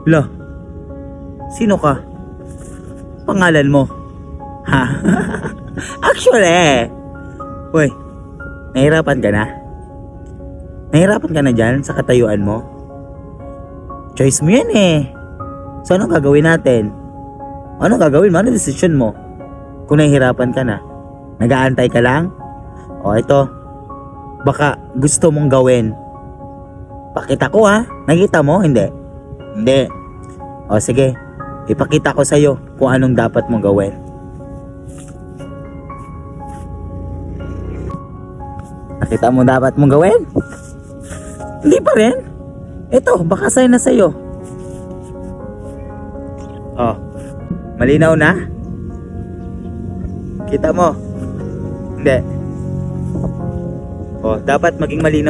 Lo, sino ka? Pangalan mo? Ha? Actually, uy, nahirapan ka na? Nahirapan ka na dyan sa katayuan mo? Choice mo yan eh. So anong gagawin natin? Anong gagawin mo? Anong decision mo? Kung nahihirapan ka na, nag-aantay ka lang? O ito, baka gusto mong gawin. Pakita ko ha. Nakita mo? Hindi. Hindi. O sige, ipakita ko sa'yo kung anong dapat mong gawin. Nakita mo dapat mong gawin? Hindi pa rin. Ito, baka sign na sa'yo. Oh, malinaw na? Kita mo? Hindi. Oh, dapat maging malinaw